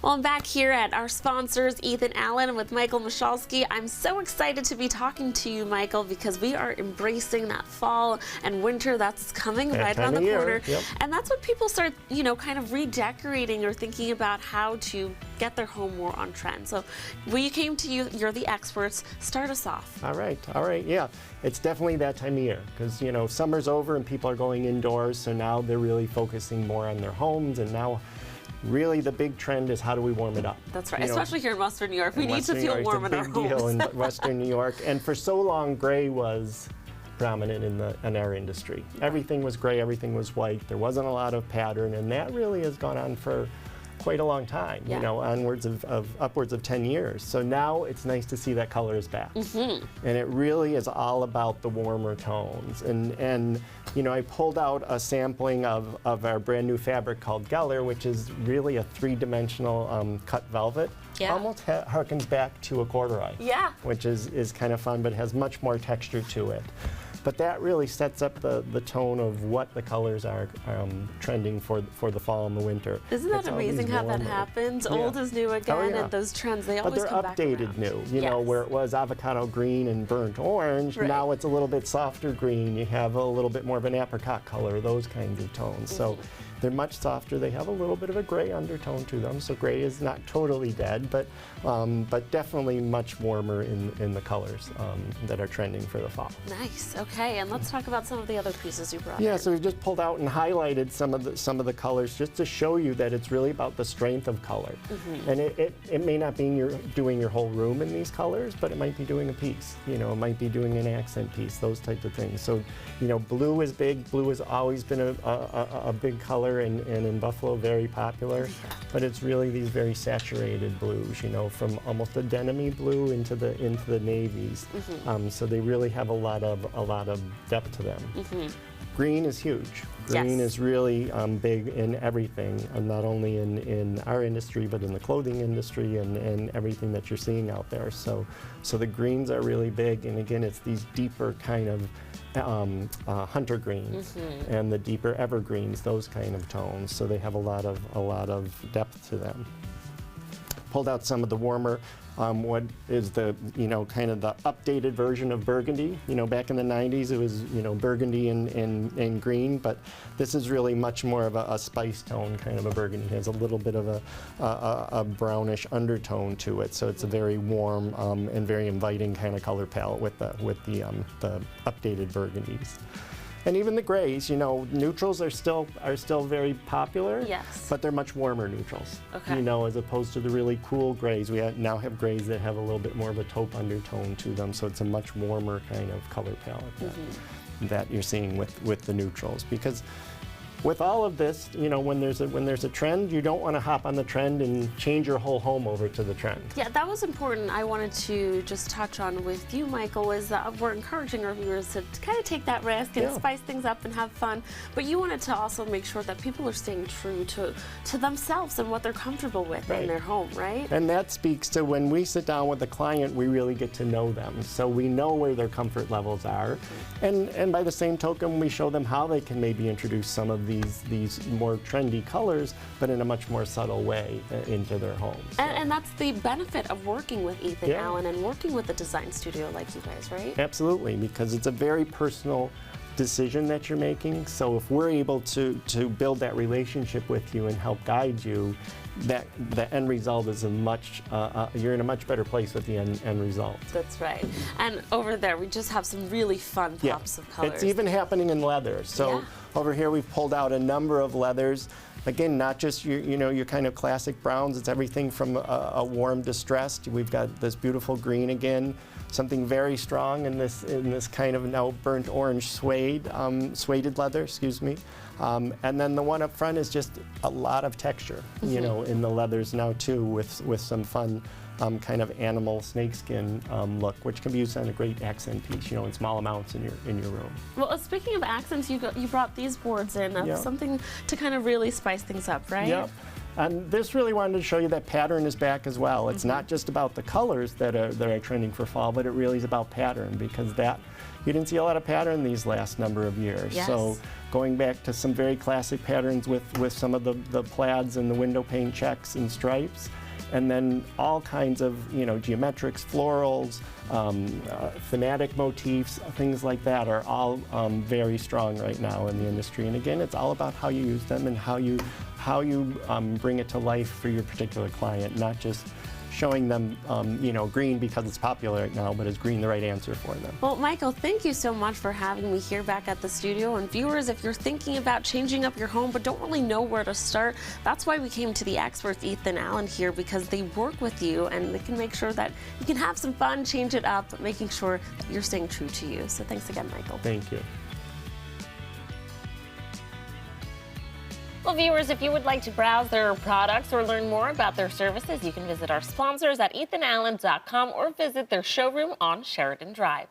Well, I'm back here at our sponsors, Ethan Allen with Michael Michalski. I'm so excited to be talking to you, Michael, because we are embracing that fall and winter that's coming right around the corner. Yep. And that's when people start, kind of redecorating or thinking about how to get their home more on trend. So we came to you, you're the experts. Start us off. All right, yeah. It's definitely that time of year because, summer's over and people are going indoors, so now they're really focusing more on their homes, and now really the big trend is how do we warm it up. That's right, especially here in Western New York. We need to feel warm in our homes. It's a big deal in Western New York, and for so long gray was prominent in our industry. Everything was gray, everything was white, there wasn't a lot of pattern, and that really has gone on for quite a long time, onwards of upwards of 10 years. So now it's nice to see that color is back. And it really is all about the warmer tones. And I pulled out a sampling of our brand new fabric called Geller, which is really a three-dimensional cut velvet. Almost harkens back to a corduroy, which is kind of fun, but has much more texture to it. But that really sets up the tone of what the colors are trending for the fall and the winter. Isn't that amazing how that happens? Old is new again, and those trends, they always come back around. But they're updated new, where it was avocado green and burnt orange, now it's a little bit softer green. You have a little bit more of an apricot color, those kinds of tones. So they're much softer. They have a little bit of a gray undertone to them, so gray is not totally dead, but definitely much warmer in the colors that are trending for the fall. Nice. Okay, and let's talk about some of the other pieces you brought in. So we've just pulled out and highlighted some of the colors just to show you that it's really about the strength of color. And it may not be you're doing your whole room in these colors, but it might be doing a piece. It might be doing an accent piece, those types of things. So, blue is big. Blue has always been a big color, and in Buffalo very popular. But it's really these very saturated blues, from almost a denim-y blue into the navies. So they really have a lot of depth to them. Green is huge. Green is really big in everything, and not only in our industry, but in the clothing industry and everything that you're seeing out there. So the greens are really big, and again, it's these deeper kind of hunter greens and the deeper evergreens, those kind of tones. So they have a lot of depth to them. Pulled out some of the warmer, what is the, kind of the updated version of burgundy. Back in the 90s it was, burgundy and green, but this is really much more of a spice tone, kind of a burgundy. It has a little bit of a brownish undertone to it, so it's a very warm and very inviting kind of color palette with the updated burgundies. And even the grays, neutrals are still very popular, but they're much warmer neutrals, as opposed to the really cool grays. We now have grays that have a little bit more of a taupe undertone to them, so it's a much warmer kind of color palette that you're seeing with the neutrals. Because with all of this, when there's a trend, you don't want to hop on the trend and change your whole home over to the trend. Yeah, that was important. I wanted to just touch on with you, Michael, is that we're encouraging our viewers to kind of take that risk and spice things up and have fun. But you wanted to also make sure that people are staying true to themselves and what they're comfortable with in their home, right? And that speaks to when we sit down with the client, we really get to know them. So we know where their comfort levels are. And by the same token, we show them how they can maybe introduce some of these more trendy colors, but in a much more subtle way into their homes. And that's the benefit of working with Ethan Allen and working with a design studio like you guys, right? Absolutely, because it's a very personal decision that you're making. So if we're able to build that relationship with you and help guide you, that the end result is you're in a much better place with the end result. That's right. And over there, we just have some really fun pops of colors. It's even happening in leather. So over here, we've pulled out a number of leathers. Again, not just your kind of classic browns. It's everything from a warm distressed. We've got this beautiful green again, something very strong in this kind of now burnt orange suede leather, excuse me. And then the one up front is just a lot of texture, in the leathers now too, with some fun kind of animal snakeskin look, which can be used on a great accent piece, in small amounts in your room. Well, speaking of accents, you brought these boards in, something to kind of really spice things up, right? Yep. And this really wanted to show you that pattern is back as well. It's not just about the colors that are trending for fall, but it really is about pattern, because you didn't see a lot of pattern these last number of years. Yes. So going back to some very classic patterns with some of the plaids and the window pane checks and stripes, and then all kinds of, geometrics, florals, thematic motifs, things like that are all very strong right now in the industry. And again, it's all about how you use them and how you bring it to life for your particular client, not just showing them, green because it's popular right now, but is green the right answer for them? Well, Michael, thank you so much for having me here back at the studio. And viewers, if you're thinking about changing up your home but don't really know where to start, that's why we came to the experts, Ethan Allen, here, because they work with you and they can make sure that you can have some fun, change it up, making sure that you're staying true to you. So thanks again, Michael. Thank you. Well, viewers, if you would like to browse their products or learn more about their services, you can visit our sponsors at ethanallen.com or visit their showroom on Sheridan Drive.